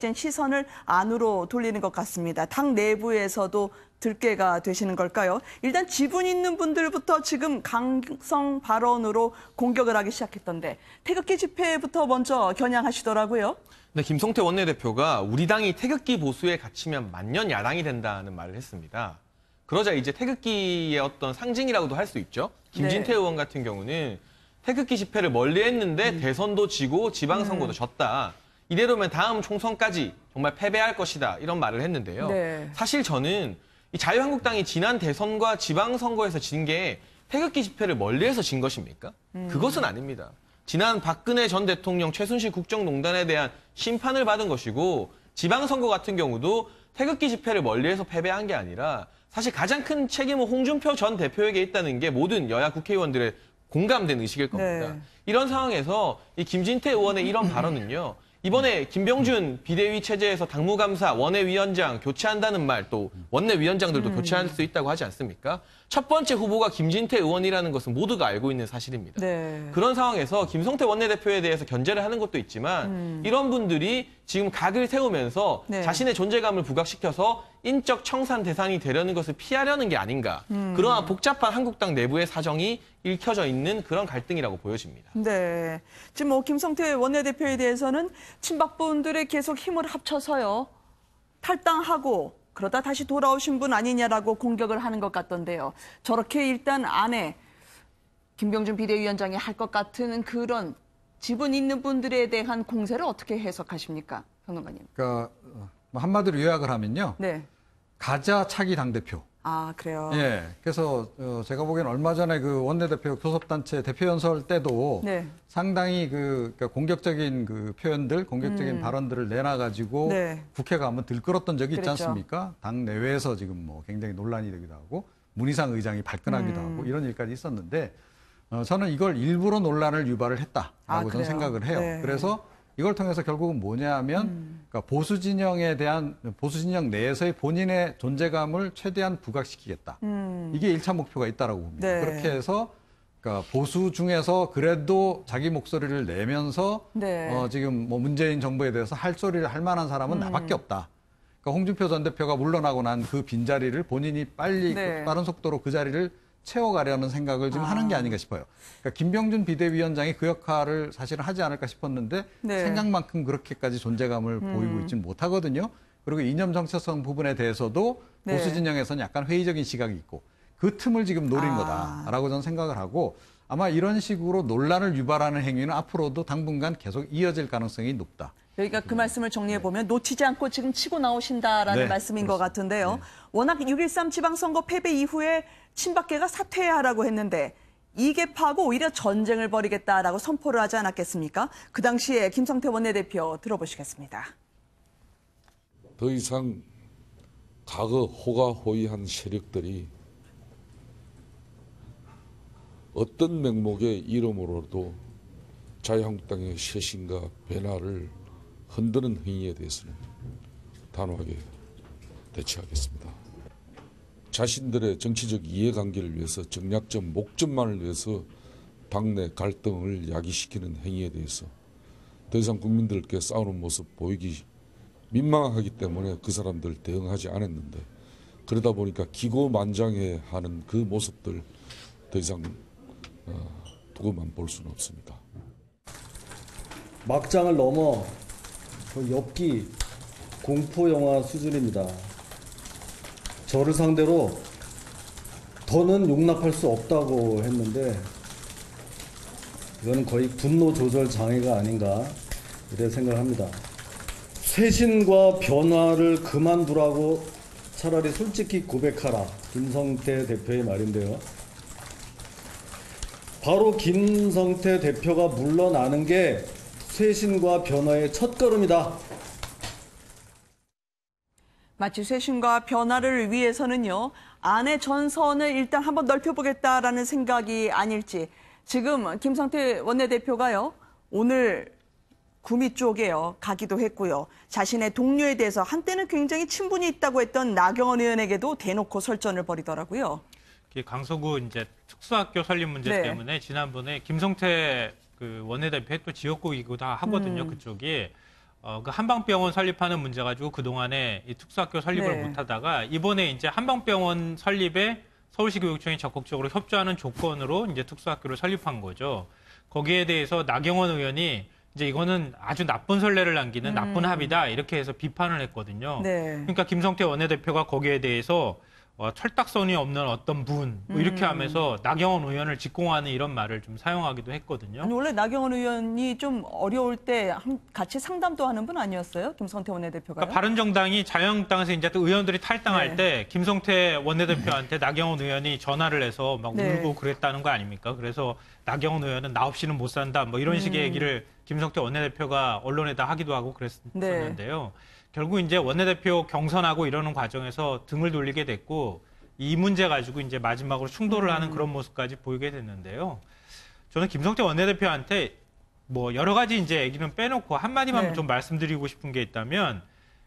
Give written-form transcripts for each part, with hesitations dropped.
시선을 안으로 돌리는 것 같습니다. 당 내부에서도 들깨가 되시는 걸까요? 일단 지분 있는 분들부터 지금 강성 발언으로 공격을 하기 시작했던데 태극기 집회부터 먼저 겨냥하시더라고요. 네, 김성태 원내대표가 우리 당이 태극기 보수에 갇히면 만년 야당이 된다는 말을 했습니다. 그러자 이제 태극기의 어떤 상징이라고도 할 수 있죠. 김진태 의원 같은 경우는 태극기 집회를 멀리 했는데 대선도 지고 지방선거도 졌다. 이대로면 다음 총선까지 정말 패배할 것이다. 이런 말을 했는데요. 사실 저는 이 자유한국당이 지난 대선과 지방선거에서 진 게 태극기 집회를 멀리해서 진 것입니까? 그것은 아닙니다. 지난 박근혜 전 대통령 최순실 국정농단에 대한 심판을 받은 것이고 지방선거 같은 경우도 태극기 집회를 멀리해서 패배한 게 아니라 사실 가장 큰 책임은 홍준표 전 대표에게 있다는 게 모든 여야 국회의원들의 공감된 의식일 겁니다. 이런 상황에서 이 김진태 의원의 이런 발언은요. 이번에 김병준 비대위 체제에서 당무감사, 원내위원장 교체한다는 말, 또 원내위원장들도 교체할 수 있다고 하지 않습니까? 첫 번째 후보가 김진태 의원이라는 것은 모두가 알고 있는 사실입니다. 그런 상황에서 김성태 원내대표에 대해서 견제를 하는 것도 있지만 이런 분들이 지금 각을 세우면서 자신의 존재감을 부각시켜서 인적 청산 대상이 되려는 것을 피하려는 게 아닌가. 그러한 복잡한 한국당 내부의 사정이 읽혀져 있는 그런 갈등이라고 보여집니다. 네. 지금 뭐 김성태 원내대표에 대해서는 친박분들의 계속 힘을 합쳐서요. 탈당하고 그러다 다시 돌아오신 분 아니냐라고 공격을 하는 것 같던데요. 저렇게 일단 안에 김병준 비대위원장이 할 것 같은 그런 지분 있는 분들에 대한 공세를 어떻게 해석하십니까? 평론가님. 그러니까 한마디로 요약을 하면요. 가자 차기 당대표. 아, 그래요? 예. 그래서 제가 보기엔 얼마 전에 그 원내대표 교섭단체 대표연설 때도 상당히 그러니까 공격적인 그 표현들, 공격적인 발언들을 내놔가지고 국회가 한번 들끓었던 적이 있지 않습니까? 당 내외에서 지금 뭐 굉장히 논란이 되기도 하고 문희상 의장이 발끈하기도 하고 이런 일까지 있었는데 저는 이걸 일부러 논란을 유발을 했다라고 저는 생각을 해요. 그래서 이걸 통해서 결국은 뭐냐 하면 그러니까 보수 진영에 대한 보수 진영 내에서의 본인의 존재감을 최대한 부각시키겠다. 이게 1차 목표가 있다라고 봅니다. 그렇게 해서 그러니까 보수 중에서 그래도 자기 목소리를 내면서 지금 뭐 문재인 정부에 대해서 할 소리를 할 만한 사람은 나밖에 없다. 그러니까 홍준표 전 대표가 물러나고 난 그 빈자리를 본인이 빨리 빠른 속도로 그 자리를 채워가려는 생각을 지금 하는 게 아닌가 싶어요. 그러니까 김병준 비대위원장이 그 역할을 사실은 하지 않을까 싶었는데 생각만큼 그렇게까지 존재감을 보이고 있지는 못하거든요. 그리고 이념 정체성 부분에 대해서도 보수 진영에서는 약간 회의적인 시각이 있고 그 틈을 지금 노린 거다라고 저는 생각을 하고 아마 이런 식으로 논란을 유발하는 행위는 앞으로도 당분간 계속 이어질 가능성이 높다. 여기가 그 말씀을 정리해보면 놓치지 않고 지금 치고 나오신다라는 말씀인 것 같은데요. 워낙 6.13 지방선거 패배 이후에 친박계가 사퇴하라고 했는데 이개파하고 오히려 전쟁을 벌이겠다라고 선포를 하지 않았겠습니까? 그 당시에 김성태 원내대표 들어보시겠습니다. 더 이상 과거 호가호위한 세력들이 어떤 명목의 이름으로도 자유한국당의 쇄신과 변화를 흔드는 행위에 대해서는 단호하게 대처하겠습니다. 자신들의 정치적 이해관계를 위해서 정략적 목적만을 위해서 당내 갈등을 야기시키는 행위에 대해서 더 이상 국민들께 싸우는 모습 보이기 민망하기 때문에 그 사람들 대응하지 않았는데 그러다 보니까 기고만장해하는 그 모습들 더 이상 두고만 볼 수는 없습니다. 막장을 넘어 엽기 공포영화 수준입니다. 저를 상대로 더는 용납할 수 없다고 했는데 이거는 거의 분노 조절 장애가 아닌가 이렇게 생각합니다. 쇄신과 변화를 그만두라고 차라리 솔직히 고백하라. 김성태 대표의 말인데요. 바로 김성태 대표가 물러나는 게 쇄신과 변화의 첫걸음이다. 마치 쇄신과 변화를 위해서는요. 안의 전선을 일단 한번 넓혀보겠다라는 생각이 아닐지. 지금 김성태 원내대표가요. 오늘 구미 쪽에요. 가기도 했고요. 자신의 동료에 대해서 한때는 굉장히 친분이 있다고 했던 나경원 의원에게도 대놓고 설전을 벌이더라고요. 강서구 이제 특수학교 설립 문제 때문에 지난번에 김성태 그 원내대표 또 지역구이기도 하거든요. 그쪽이. 그 한방병원 설립하는 문제 가지고 그동안에 이 특수학교 설립을 네. 못하다가 이번에 이제 한방병원 설립에 서울시 교육청이 적극적으로 협조하는 조건으로 이제 특수학교를 설립한 거죠. 거기에 대해서 나경원 의원이 이제 이거는 아주 나쁜 선례를 남기는 나쁜 합의다 이렇게 해서 비판을 했거든요. 네. 그러니까 김성태 원내대표가 거기에 대해서 철딱선이 없는 어떤 분 뭐 이렇게 하면서 나경원 의원을 직공하는 이런 말을 좀 사용하기도 했거든요. 아니, 원래 나경원 의원이 좀 어려울 때 같이 상담도 하는 분 아니었어요? 김성태 원내대표가. 그러니까 바른정당이 자유한국당에서 이제 또 의원들이 탈당할 네. 때 김성태 원내대표한테 나경원 의원이 전화를 해서 막 네. 울고 그랬다는 거 아닙니까? 그래서 나경원 의원은 나 없이는 못 산다 뭐 이런 식의 얘기를 김성태 원내대표가 언론에다 하기도 하고 그랬었는데요. 결국 이제 원내대표 경선하고 이러는 과정에서 등을 돌리게 됐고 이 문제 가지고 이제 마지막으로 충돌을 하는 그런 모습까지 보이게 됐는데요. 저는 김성태 원내대표한테 뭐 여러 가지 이제 얘기는 빼놓고 한마디만 네. 좀 말씀드리고 싶은 게 있다면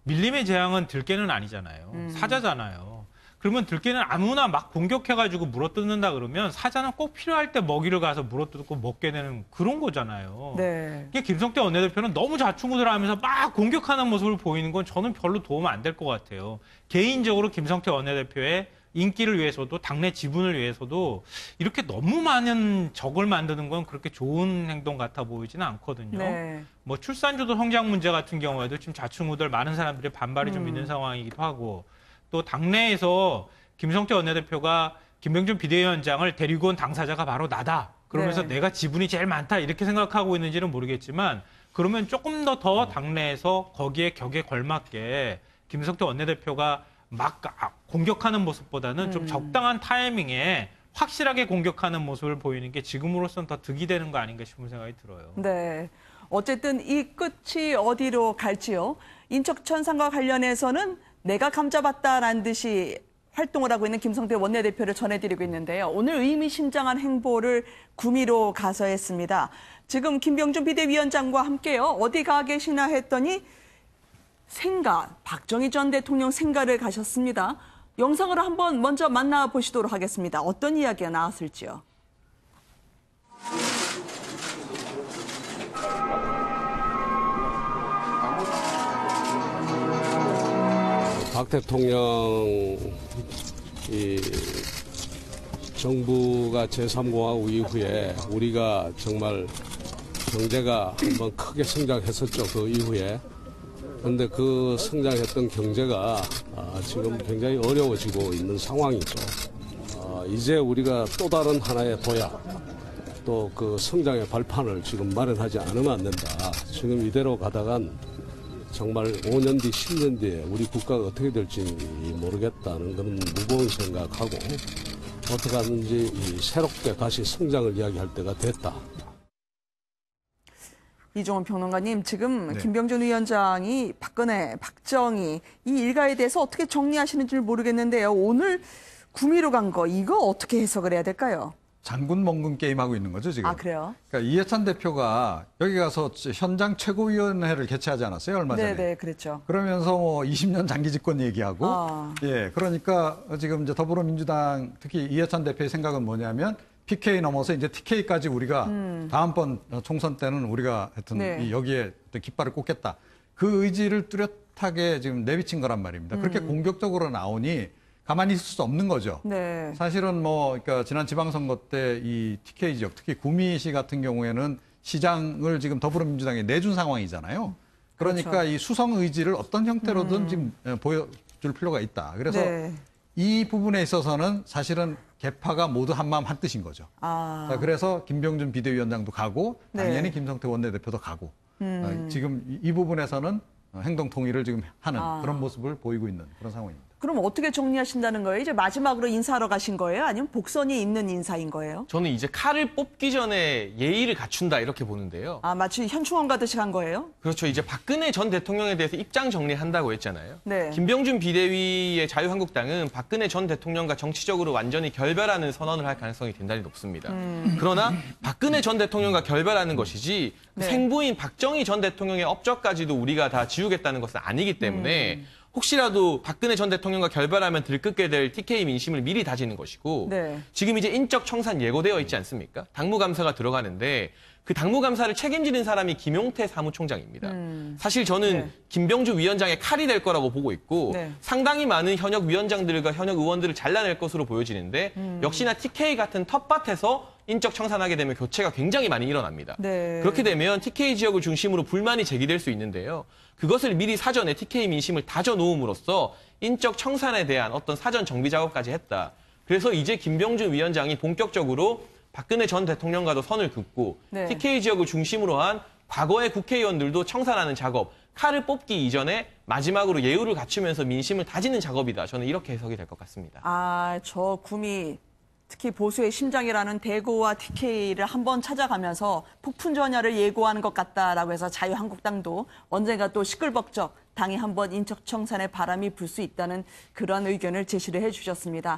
밀림의 재앙은 들깨는 아니잖아요. 사자잖아요. 그러면 들깨는 아무나 막 공격해가지고 물어뜯는다 그러면 사자는 꼭 필요할 때 먹이를 가서 물어뜯고 먹게 되는 그런 거잖아요. 네. 이게 김성태 원내대표는 너무 좌충우돌하면서 막 공격하는 모습을 보이는 건 저는 별로 도움 안 될 것 같아요. 개인적으로 김성태 원내대표의 인기를 위해서도 당내 지분을 위해서도 이렇게 너무 많은 적을 만드는 건 그렇게 좋은 행동 같아 보이지는 않거든요. 네. 뭐 출산주도 성장 문제 같은 경우에도 지금 좌충우돌 많은 사람들이 반발이 좀 있는 상황이기도 하고 또 당내에서 김성태 원내대표가 김병준 비대위원장을 데리고 온 당사자가 바로 나다. 그러면서 네. 내가 지분이 제일 많다 이렇게 생각하고 있는지는 모르겠지만 그러면 조금 더 당내에서 거기에 격에 걸맞게 김성태 원내대표가 막 공격하는 모습보다는 좀 적당한 타이밍에 확실하게 공격하는 모습을 보이는 게 지금으로서는 더 득이 되는 거 아닌가 싶은 생각이 들어요. 네. 어쨌든 이 끝이 어디로 갈지요. 인척천상과 관련해서는 내가 감잡았다라는 듯이 활동을 하고 있는 김성태 원내대표를 전해드리고 있는데요. 오늘 의미심장한 행보를 구미로 가서 했습니다. 지금 김병준 비대위원장과 함께요. 어디 가 계시나 했더니 생가, 박정희 전 대통령 생가를 가셨습니다. 영상으로 한번 먼저 만나보시도록 하겠습니다. 어떤 이야기가 나왔을지요. 박 대통령 정부가 제3공화국 이후에 우리가 정말 경제가 한번 크게 성장했었죠. 그 이후에. 그런데 그 성장했던 경제가 지금 굉장히 어려워지고 있는 상황이죠. 이제 우리가 또 다른 하나의 도약, 또 그 성장의 발판을 지금 마련하지 않으면 안 된다. 지금 이대로 가다간 정말 5년 뒤, 10년 뒤에 우리 국가가 어떻게 될지 모르겠다는 그런 무거운 생각하고 어떻게 하든지 새롭게 다시 성장을 이야기할 때가 됐다. 이종원 평론가님, 지금 네. 김병준 위원장이 박근혜, 박정희 이 일가에 대해서 어떻게 정리하시는지 모르겠는데요. 오늘 구미로 간 거 이거 어떻게 해석을 해야 될까요? 장군 멍군 게임하고 있는 거죠, 지금. 아, 그래요? 그러니까 이해찬 대표가 여기 가서 현장 최고위원회를 개최하지 않았어요, 얼마 전에. 네, 그렇죠. 그러면서 뭐 20년 장기 집권 얘기하고, 예, 그러니까 지금 이제 더불어민주당 특히 이해찬 대표의 생각은 뭐냐면 PK 넘어서 이제 TK까지 우리가 다음번 총선 때는 우리가 하여튼 네. 여기에 깃발을 꽂겠다. 그 의지를 뚜렷하게 지금 내비친 거란 말입니다. 그렇게 공격적으로 나오니 가만히 있을 수 없는 거죠. 네. 사실은 뭐, 그러니까 지난 지방선거 때 이 TK 지역, 특히 구미시 같은 경우에는 시장을 지금 더불어민주당에 내준 상황이잖아요. 그러니까 그렇죠. 이 수성 의지를 어떤 형태로든 지금 보여줄 필요가 있다. 그래서 네. 이 부분에 있어서는 사실은 개파가 모두 한마음 한뜻인 거죠. 자, 그래서 김병준 비대위원장도 가고 당연히 네. 김성태 원내대표도 가고 지금 이 부분에서는 행동 통일을 지금 하는 그런 모습을 보이고 있는 그런 상황입니다. 그럼 어떻게 정리하신다는 거예요? 이제 마지막으로 인사하러 가신 거예요? 아니면 복선이 있는 인사인 거예요? 저는 이제 칼을 뽑기 전에 예의를 갖춘다 이렇게 보는데요. 아, 마치 현충원 가듯이 간 거예요? 그렇죠. 이제 박근혜 전 대통령에 대해서 입장 정리한다고 했잖아요. 네. 김병준 비대위의 자유한국당은 박근혜 전 대통령과 정치적으로 완전히 결별하는 선언을 할 가능성이 대단히 높습니다. 그러나 박근혜 전 대통령과 결별하는 것이지 네. 생부인 박정희 전 대통령의 업적까지도 우리가 다 지우겠다는 것은 아니기 때문에 혹시라도 박근혜 전 대통령과 결별하면 들끓게 될 TK 민심을 미리 다지는 것이고 네. 지금 이제 인적 청산 예고되어 있지 않습니까? 당무감사가 들어가는데 그 당무감사를 책임지는 사람이 김용태 사무총장입니다. 사실 저는 김병주 위원장의 칼이 될 거라고 보고 있고 상당히 많은 현역 위원장들과 현역 의원들을 잘라낼 것으로 보여지는데 역시나 TK 같은 텃밭에서 인적 청산하게 되면 교체가 굉장히 많이 일어납니다. 그렇게 되면 TK 지역을 중심으로 불만이 제기될 수 있는데요. 그것을 미리 사전에 TK 민심을 다져놓음으로써 인적 청산에 대한 어떤 사전 정비 작업까지 했다. 그래서 이제 김병준 위원장이 본격적으로 박근혜 전 대통령과도 선을 긋고 TK 지역을 중심으로 한 과거의 국회의원들도 청산하는 작업, 칼을 뽑기 이전에 마지막으로 예우를 갖추면서 민심을 다지는 작업이다. 저는 이렇게 해석이 될 것 같습니다. 아, 저 구미 특히 보수의 심장이라는 대구와 TK를 한번 찾아가면서 폭풍 전야를 예고하는 것 같다라고 해서 자유한국당도 언젠가 또 시끌벅적 당이 한번 인적 청산의 바람이 불 수 있다는 그런 의견을 제시를 해주셨습니다.